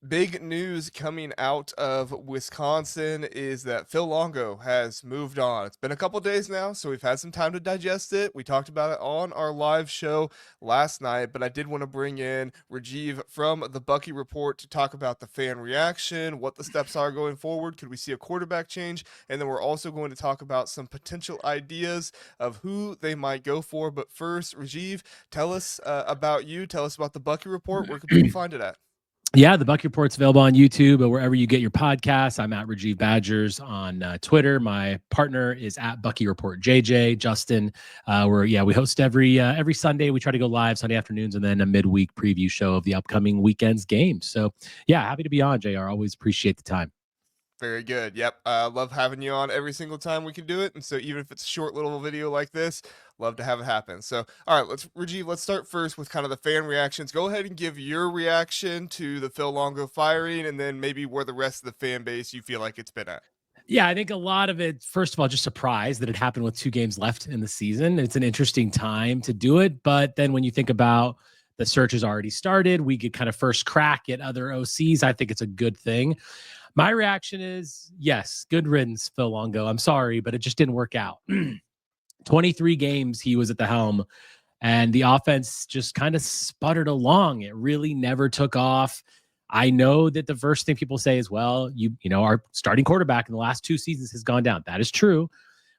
Big news coming out of Wisconsin is that Phil Longo has moved on. It's been a couple days now, so we've had some time to digest it. We talked about it on our live show last night, but I did want to bring in Rajeev from the Bucky Report to talk about the fan reaction, what the steps are going forward. Could we see a quarterback change? And then we're also going to talk about some potential ideas of who they might go for. But first, Rajeev, tell us about you. Tell us about the Bucky Report. Where can people find it at? Yeah, the Buck Report's available on YouTube or wherever you get your podcasts. I'm at Rajeev Badgers on Twitter. My partner is at Bucky Report JJ. Justin, we host every Sunday. We try to go live Sunday afternoons and then a midweek preview show of the upcoming weekend's games. So yeah, happy to be on, JR. Always appreciate the time. Very good. Yep. Love having you on every single time we can do it. And so even if it's a short little video like this, love to have it happen. So, all right, Rajeev, let's start first with kind of the fan reactions. Go ahead and give your reaction to the Phil Longo firing and then maybe where the rest of the fan base you feel like it's been at. Yeah, I think a lot of it, first of all, just surprised that it happened with 2 games left in the season. It's an interesting time to do it. But then when you think about the search has already started, we get kind of first crack at other OCs. I think it's a good thing. My reaction is yes, good riddance, Phil Longo. I'm sorry, but it just didn't work out. 23 games he was at the helm, and the offense just kind of sputtered along. It really never took off. I know that the first thing people say is, well, our starting quarterback in the last 2 seasons has gone down. That is true.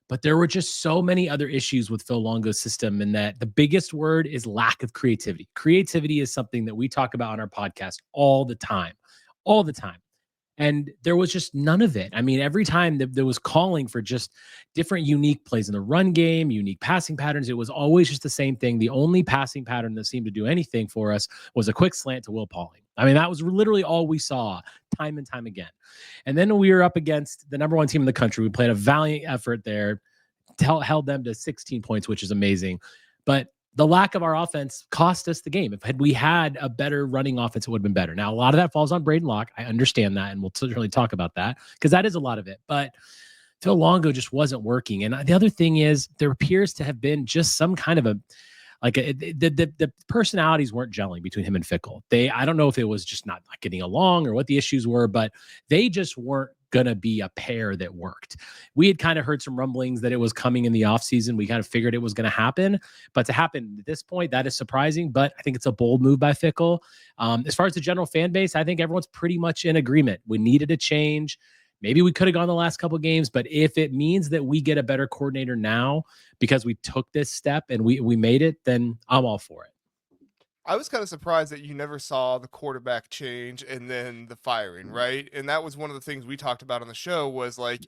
But there were just so many other issues with Phil Longo's system, and that the biggest word is lack of creativity. Creativity is something that we talk about on our podcast all the time. And there was just none of it. I mean, every time that there was calling for just different unique plays in the run game, unique passing patterns, it was always just the same thing. The only passing pattern that seemed to do anything for us was a quick slant to Will Pauling. I mean, that was literally all we saw time and time again. And then we were up against the number 1 team in the country. We played a valiant effort there, held them to 16 points, which is amazing. But the lack of our offense cost us the game. If we had a better running offense, it would have been better. Now, a lot of that falls on Braden Locke. I understand that, and we'll certainly talk about that because that is a lot of it. But Phil Longo just wasn't working. And the other thing is there appears to have been just some kind of the personalities weren't gelling between him and Fickell. I don't know if it was just not getting along or what the issues were, but they just weren't going to be a pair that worked. We had kind of heard some rumblings that it was coming in the offseason. We kind of figured it was going to happen, but to happen at this point, that is surprising, but I think it's a bold move by Fickell. As far as the general fan base, I think everyone's pretty much in agreement. We needed a change. Maybe we could have gone the last couple of games, but if it means that we get a better coordinator now because we took this step and we made it, then I'm all for it. I was kind of surprised that you never saw the quarterback change and then the firing, right? And that was one of the things we talked about on the show was like,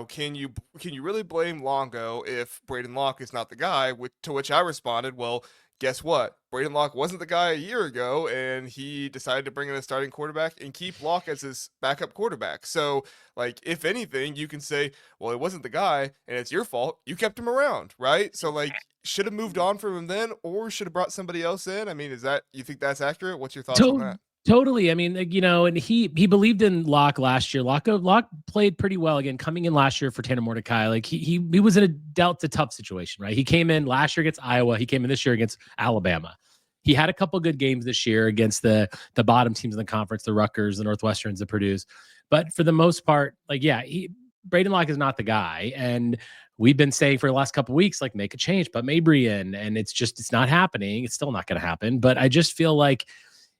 can you really blame Longo if Braden Locke is not the guy? To which I responded, well, guess what? Braden Locke wasn't the guy a year ago, and he decided to bring in a starting quarterback and keep Locke as his backup quarterback. So, like, if anything, you can say, well, it wasn't the guy, and it's your fault. You kept him around, right? So, like, should have moved on from him then, or should have brought somebody else in. I mean, you think that's accurate? What's your thoughts on that? Totally. I mean, and he believed in Locke last year. Locke played pretty well again, coming in last year for Tanner Mordecai. Like he was dealt a tough situation, right? He came in last year against Iowa. He came in this year against Alabama. He had a couple good games this year against the bottom teams in the conference, the Rutgers, the Northwesterns, the Purdue's. But for the most part, Braden Locke is not the guy. And we've been saying for the last couple of weeks, like, make a change, but Mabrey in, and it's not happening. It's still not going to happen. But I just feel like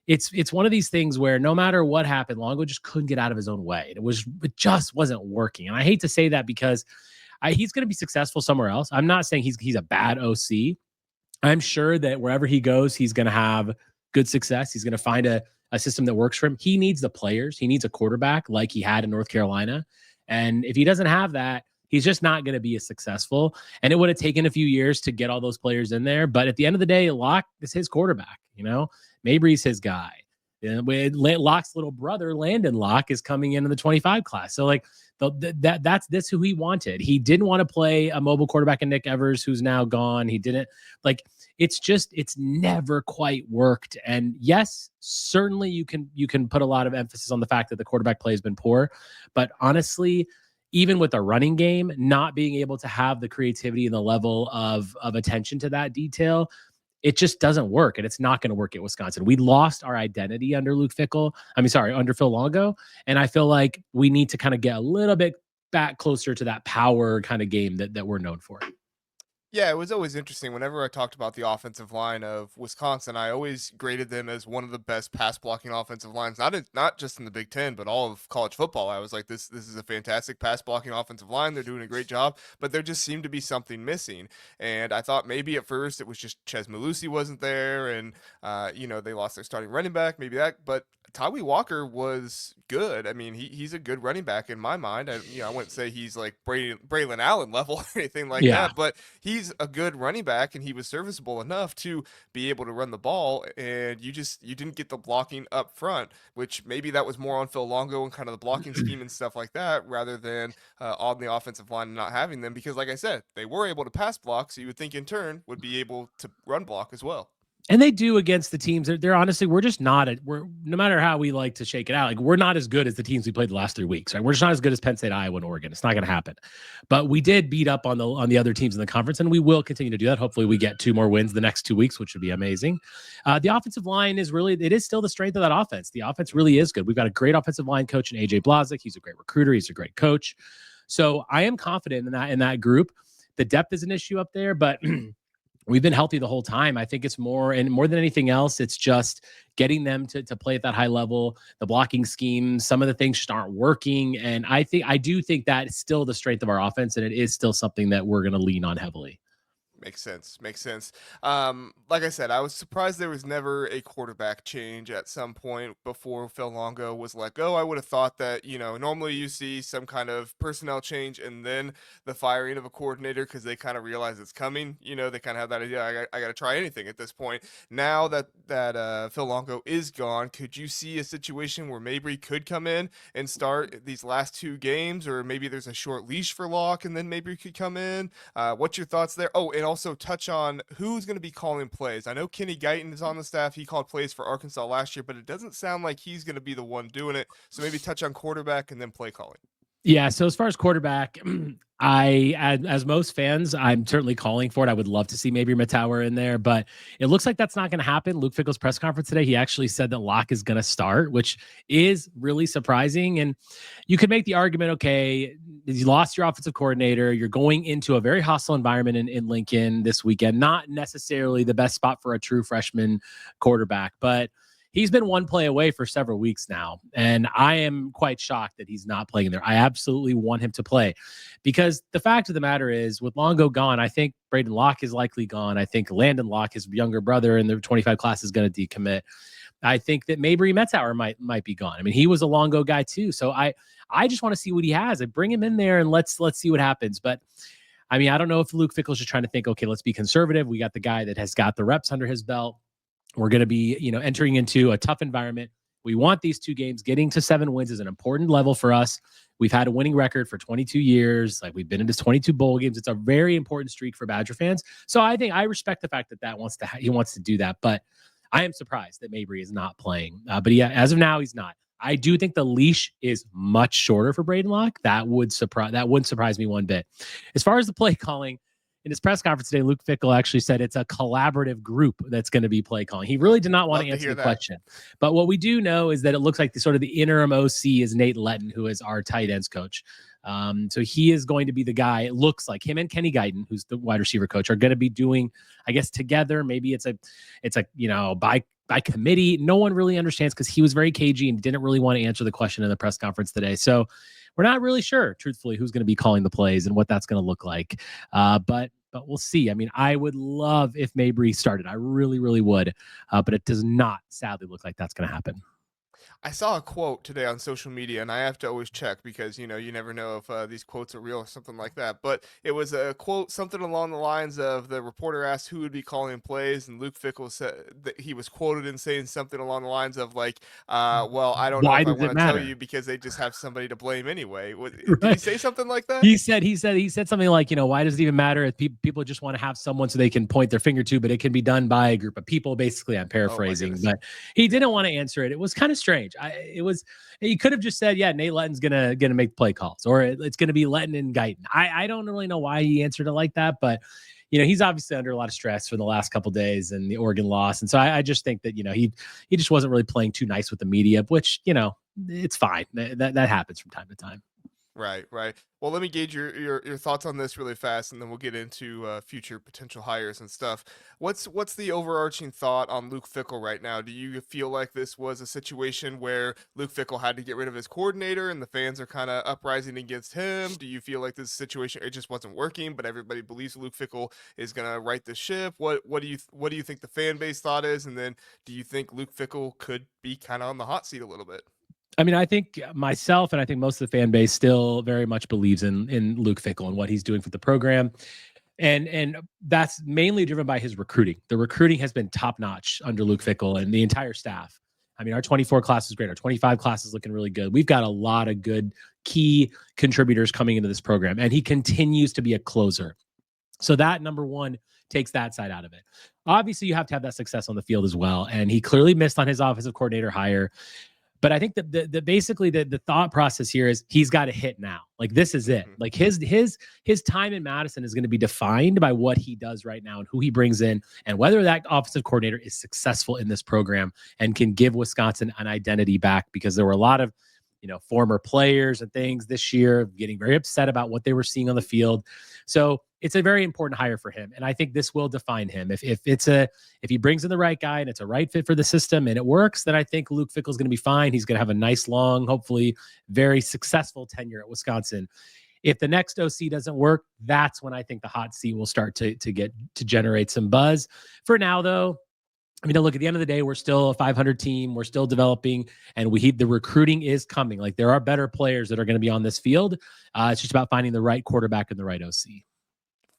it's one of these things where no matter what happened, Longo just couldn't get out of his own way. It just wasn't working. And I hate to say that because he's going to be successful somewhere else. I'm not saying he's a bad OC. I'm sure that wherever he goes, he's going to have good success. He's going to find a system that works for him. He needs the players. He needs a quarterback like he had in North Carolina. And if he doesn't have that, he's just not going to be as successful. And it would have taken a few years to get all those players in there. But at the end of the day, Locke is his quarterback. Mabrey's his guy. Locke's little brother, Landyn Locke, is coming into the 25 class. So that's who he wanted. He didn't want to play a mobile quarterback in Nick Evers, who's now gone. He didn't it's never quite worked. And yes, certainly you can put a lot of emphasis on the fact that the quarterback play has been poor. But honestly, even with a running game, not being able to have the creativity and the level of attention to that detail, it just doesn't work, and it's not going to work at Wisconsin. We lost our identity under Luke Fickell. Under Phil Longo, and I feel like we need to kind of get a little bit back closer to that power kind of game that we're known for. Yeah, it was always interesting. Whenever I talked about the offensive line of Wisconsin, I always graded them as one of the best pass blocking offensive lines, not just in the Big Ten, but all of college football. I was like, this is a fantastic pass blocking offensive line. They're doing a great job, but there just seemed to be something missing. And I thought maybe at first it was just Ches Malusi wasn't there, and they lost their starting running back, maybe that. But Tawee Walker was good. I mean, he's a good running back in my mind. I wouldn't say he's like Braylon Allen level or anything like Yeah. that, but he's a good running back, and he was serviceable enough to be able to run the ball. And you didn't get the blocking up front, which maybe that was more on Phil Longo and kind of the blocking scheme and stuff like that, rather than on the offensive line and not having them. Because, like I said, they were able to pass block, so you would think in turn would be able to run block as well. And they do against the teams. They're honestly, we're just not. We're no matter how we like to shake it out, like we're not as good as the teams we played the last 3 weeks. Right? We're just not as good as Penn State, Iowa, and Oregon. It's not going to happen. But we did beat up on the other teams in the conference, and we will continue to do that. Hopefully, we get 2 more wins the next 2 weeks, which would be amazing. The offensive line is still the strength of that offense. The offense really is good. We've got a great offensive line coach in AJ Blazik. He's a great recruiter. He's a great coach. So I am confident in that group. The depth is an issue up there, but we've been healthy the whole time. I think it's more than anything else, it's just getting them to play at that high level. The blocking scheme, some of the things just aren't working. And I do think that is still the strength of our offense, and it is still something that we're going to lean on heavily. Makes sense. Like I said, I was surprised there was never a quarterback change at some point before Phil Longo was let go. I would have thought that, normally you see some kind of personnel change and then the firing of a coordinator because they kind of realize it's coming. They kind of have that idea. I got to try anything at this point. Now that Phil Longo is gone, could you see a situation where Mabrey could come in and start these last 2 games, or maybe there's a short leash for Locke and then Mabrey could come in? What's your thoughts there? Oh, and also touch on who's going to be calling plays. I know Kenny Guyton is on the staff. He called plays for Arkansas last year, but it doesn't sound like he's going to be the one doing it. So maybe touch on quarterback and then play calling. Yeah. So as far as quarterback, as most fans, I'm certainly calling for it. I would love to see maybe Mettauer in there, but it looks like that's not going to happen. Luke Fickell's press conference today, he actually said that Locke is going to start, which is really surprising. And you could make the argument, okay, you lost your offensive coordinator. You're going into a very hostile environment in Lincoln this weekend. Not necessarily the best spot for a true freshman quarterback, but he's been one play away for several weeks now, and I am quite shocked that he's not playing there. I absolutely want him to play, because the fact of the matter is, with Longo gone, I think Braden Locke is likely gone. I think Landyn Locke, his younger brother in the 25 class, is going to decommit. I think that Mabrey Mettauer might be gone. I mean, he was a Longo guy too, so I just want to see what he has. I bring him in there and let's see what happens. But I mean, I don't know if Luke Fickell's just trying to think, okay, let's be conservative. We got the guy that has got the reps under his belt. We're going to be, entering into a tough environment. We want these 2 games. Getting to 7 wins is an important level for us. We've had a winning record for 22 years. Like, we've been into 22 bowl games. It's a very important streak for Badger fans. So I think I respect the fact that he wants to do that. But I am surprised that Mabrey is not playing. But yeah, as of now, he's not. I do think the leash is much shorter for Braden Locke. That wouldn't surprise me one bit. As far as the play calling, in his press conference today, Luke Fickell actually said it's a collaborative group that's going to be play calling. He really did not want to answer the question. But what we do know is that it looks like the interim OC is Nate Letton, who is our tight ends coach. So he is going to be the guy. It looks like him and Kenny Guyton, who's the wide receiver coach, are going to be doing, I guess, together. Maybe it's by committee. No one really understands, because he was very cagey and didn't really want to answer the question in the press conference today. So we're not really sure, truthfully, who's going to be calling the plays and what that's going to look like. But we'll see. I mean, I would love if Mabrey started. I really, really would. But it does not, sadly, look like that's going to happen. I saw a quote today on social media, and I have to always check because, you never know if these quotes are real or something like that. But it was a quote, something along the lines of, the reporter asked who would be calling plays, and Luke Fickell said that he was quoted in saying something along the lines of like, well, I don't know if I want to tell you because they just have somebody to blame anyway. Did he say something like that? He said something like, why does it even matter if people just want to have someone so they can point their finger to, but it can be done by a group of people. Basically, I'm paraphrasing, but he didn't want to answer it. It was kind of strange. He could have just said, yeah, Nate Letton's gonna make play calls, or it's gonna be Letton and Guyton. I don't really know why he answered it like that, but he's obviously under a lot of stress for the last couple of days and the Oregon loss. And so I just think that, he just wasn't really playing too nice with the media, which, it's fine. That happens from time to time. Right, right. Well, let me gauge your thoughts on this really fast, and then we'll get into future potential hires and stuff. What's the overarching thought on Luke Fickell right now? Do you feel like this was a situation where Luke Fickell had to get rid of his coordinator, and the fans are kind of uprising against him? Do you feel like this situation it just wasn't working, but everybody believes Luke Fickell is gonna right the ship? What do you think the fan base thought is, and then do you think Luke Fickell could be kind of on the hot seat a little bit? I mean, I think myself and I think most of the fan base still very much believes in Luke Fickell and what he's doing for the program. And that's mainly driven by his recruiting. The recruiting has been top notch under Luke Fickell and the entire staff. I mean, our 24 class is great. Our 25 class is looking really good. We've got a lot of good key contributors coming into this program, and he continues to be a closer. So that, number one, takes that side out of it. Obviously, you have to have that success on the field as well. And he clearly missed on his offensive coordinator hire. But I think that basically the thought process here is he's got to hit now. Like, this is it. Like his time in Madison is going to be defined by what he does right now and who he brings in and whether that offensive coordinator is successful in this program and can give Wisconsin an identity back, because there were a lot of former players and things this year getting very upset about what they were seeing on the field. So it's a very important hire for him. And I think this will define him. If he brings in the right guy and it's a right fit for the system and it works, then I think Luke Fickell is going to be fine. He's going to have a nice, long, hopefully very successful tenure at Wisconsin. If the next OC doesn't work, that's when I think the hot seat will start to generate some buzz. For now, though, I mean, look, at the end of the day, we're still a 500 team. We're still developing, and the recruiting is coming. Like, there are better players that are going to be on this field. It's just about finding the right quarterback and the right OC.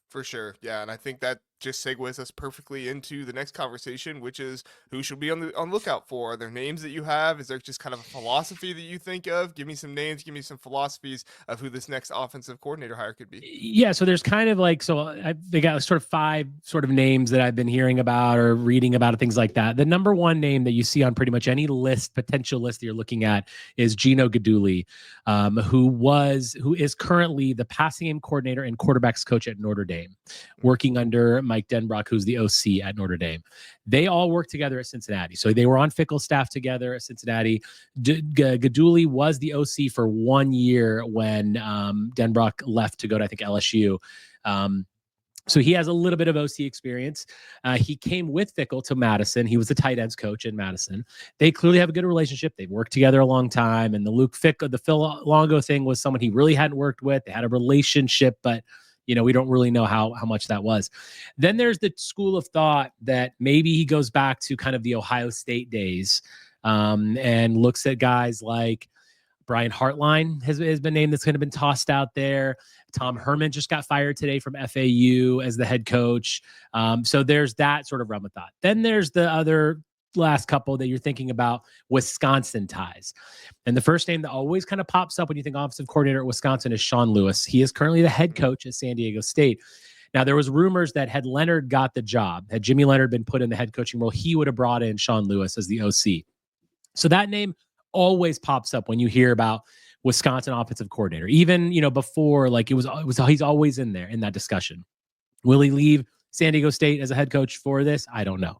For sure. Yeah. And I think that just segues us perfectly into the next conversation, which is who should be on the lookout for. Are there names that you have? Is there just kind of a philosophy that you think of? Give me some names, give me some philosophies of who this next offensive coordinator hire could be. Yeah. So there's kind of like, they got sort of 5 sort of names that I've been hearing about or reading about, things like that. The number one name that you see on pretty much any potential list that you're looking at is Gino Guidugli, who is currently the passing game coordinator and quarterbacks coach at Notre Dame, working under Mike Denbrock, who's the OC at Notre Dame. They all work together at Cincinnati. So they were on Fickell's staff together at Cincinnati. Guidugli was the OC for 1 year when Denbrock left to go to, I think, LSU. So he has a little bit of OC experience. He came with Fickell to Madison. He was the tight ends coach in Madison. They clearly have a good relationship. They've worked together a long time. And the Phil Longo thing was someone he really hadn't worked with. They had a relationship, but we don't really know how much that was. Then there's the school of thought that maybe he goes back to kind of the Ohio State days and looks at guys like Brian Hartline has been named, that's kind of been tossed out there. Tom Herman just got fired today from FAU as the head coach. So there's that sort of realm of thought. Then there's the other last couple that you're thinking about, Wisconsin ties. And the first name that always kind of pops up when you think offensive coordinator at Wisconsin is Sean Lewis. He is currently the head coach at San Diego State. Now, there was rumors that had Leonard got the job, had Jimmy Leonard been put in the head coaching role, he would have brought in Sean Lewis as the OC. So that name always pops up when you hear about Wisconsin offensive coordinator. Even, before, like he's always in there in that discussion. Will he leave San Diego State as a head coach for this? I don't know.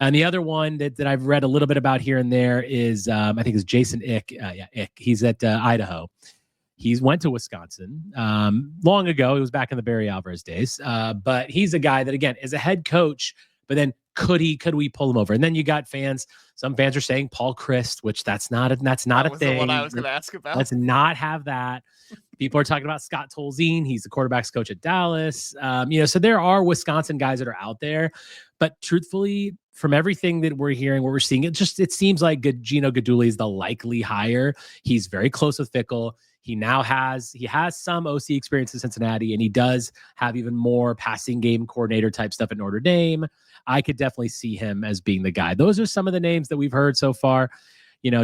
And the other one that I've read a little bit about here and there is, I think it's Jason Ick. Ick. He's at Idaho. He's went to Wisconsin long ago. It was back in the Barry Alvarez days. But he's a guy that, again, is a head coach, but then could we pull him over? And then you got fans. Some fans are saying Paul Chryst, which that's not a thing. The one I was going to ask about. Let's not have that. People are talking about Scott Tolzien. He's the quarterbacks coach at Dallas. So there are Wisconsin guys that are out there. But truthfully, from everything that we're hearing, what we're seeing, it seems like Gino Guidugli is the likely hire. He's very close with Fickell. He has some OC experience in Cincinnati, and he does have even more passing game coordinator type stuff at Notre Dame. I could definitely see him as being the guy. Those are some of the names that we've heard so far.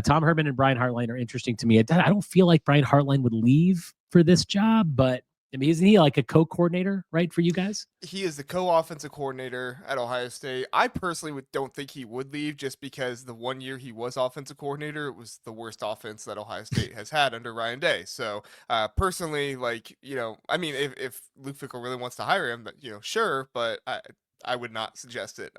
Tom Herman and Brian Hartline are interesting to me. I don't feel like Brian Hartline would leave for this job, but I mean, isn't he like a co-coordinator, right, for you guys? He is the co-offensive coordinator at Ohio State. I personally don't think he would leave just because the 1 year he was offensive coordinator, it was the worst offense that Ohio State has had under Ryan Day. So personally, like, I mean, if Luke Fickell really wants to hire him, sure, but I would not suggest it.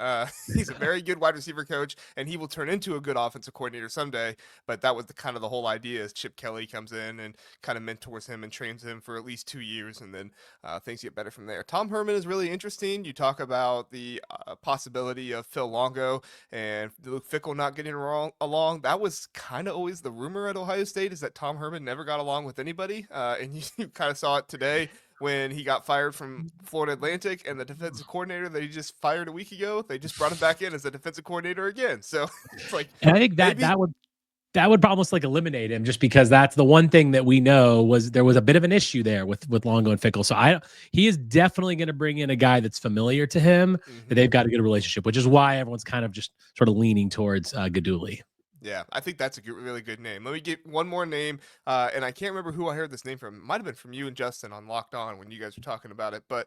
He's a very good wide receiver coach, and he will turn into a good offensive coordinator someday. But that was kind of the whole idea is Chip Kelly comes in and kind of mentors him and trains him for at least 2 years, and then things get better from there. Tom Herman is really interesting. You talk about the possibility of Phil Longo and Luke Fickell not getting along. That was kind of always the rumor at Ohio State, is that Tom Herman never got along with anybody, and you kind of saw it today when he got fired from Florida Atlantic, and the defensive coordinator that he just fired a week ago, they just brought him back in as a defensive coordinator again. So it's like, and I think that would almost like eliminate him, just because that's the one thing that we know was there was a bit of an issue there with Longo and Fickell. So he is definitely going to bring in a guy that's familiar to him, that they've got a good relationship, which is why everyone's kind of just sort of leaning towards Guidugli. Yeah, I think that's a really good name. Let me get one more name, and I can't remember who I heard this name from. It might have been from you and Justin on Locked On when you guys were talking about it. But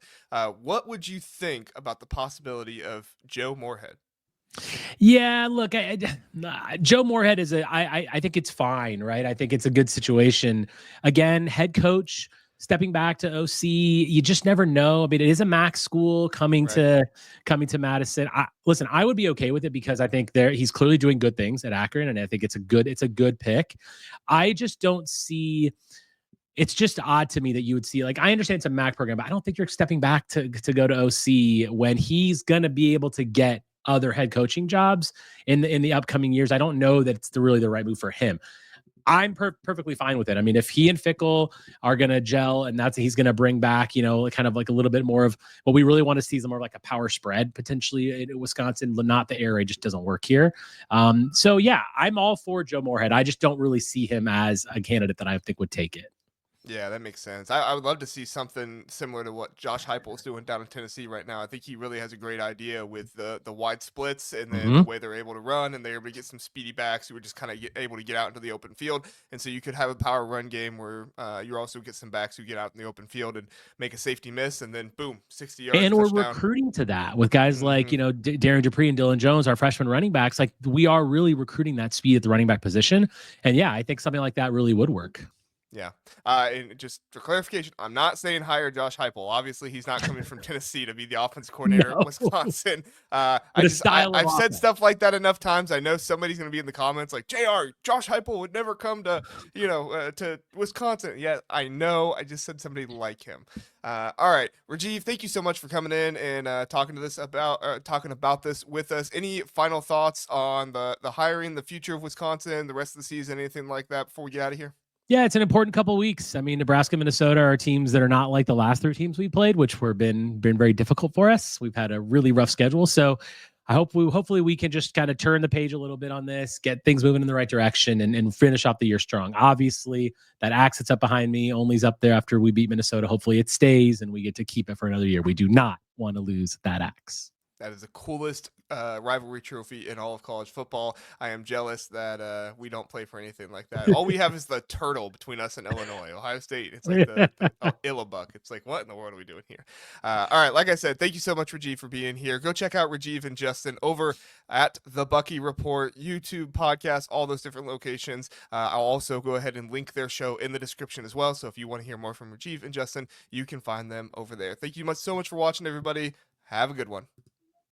what would you think about the possibility of Joe Morhead? Yeah, look, Joe Morhead is I think it's fine, right? I think it's a good situation. Again, head coach stepping back to OC, you just never know. I mean, it is a MAC school coming to Madison. Listen, I would be okay with it because I think he's clearly doing good things at Akron, and I think it's a good pick. I just don't see. It's just odd to me that you would see, like, I understand it's a MAC program, but I don't think you're stepping back to go to OC when he's going to be able to get other head coaching jobs in the upcoming years. I don't know that it's really the right move for him. I'm perfectly fine with it. I mean, if he and Fickell are going to gel, and he's going to bring back, kind of like a little bit more of what we really want to see, is more like a power spread potentially in Wisconsin, not the air raid just doesn't work here. So yeah, I'm all for Joe Morhead. I just don't really see him as a candidate that I think would take it. Yeah, that makes sense. I would love to see something similar to what Josh Heupel is doing down in Tennessee right now. I think he really has a great idea with the wide splits, and then the way they're able to run, and they're able to get some speedy backs who are just kind of able to get out into the open field. And so you could have a power run game where you also get some backs who get out in the open field and make a safety miss, and then boom, 60 yards. And touchdown. We're recruiting to that with guys like, Darren Dupree and Dylan Jones, our freshman running backs. Like, we are really recruiting that speed at the running back position. And yeah, I think something like that really would work. Yeah. And just for clarification, I'm not saying hire Josh Heupel. Obviously, he's not coming from Tennessee to be the offensive coordinator at Wisconsin. I've said stuff like that enough times. I know somebody's going to be in the comments like, JR, Josh Heupel would never come to, to Wisconsin. Yeah, I know. I just said somebody like him. All right, Rajeev, thank you so much for coming in and talking about this with us. Any final thoughts on the hiring, the future of Wisconsin, the rest of the season, anything like that before we get out of here? Yeah, it's an important couple of weeks. I mean, Nebraska, Minnesota are teams that are not like the last 3 teams we played, which were been very difficult for us. We've had a really rough schedule, so hopefully we can just kind of turn the page a little bit on this, get things moving in the right direction, and finish off the year strong. Obviously, that axe that's up behind me only's up there after we beat Minnesota. Hopefully, it stays and we get to keep it for another year. We do not want to lose that axe. That is the coolest rivalry trophy in all of college football. I am jealous that we don't play for anything like that. All we have is the turtle between us and Illinois. Ohio State, it's like the Illabuck. It's like, what in the world are we doing here? All right, like I said, thank you so much, Rajeev, for being here. Go check out Rajeev and Justin over at the Bucky Report, YouTube, podcast, all those different locations. I'll also go ahead and link their show in the description as well. So if you want to hear more from Rajeev and Justin, you can find them over there. Thank you so much for watching, everybody. Have a good one.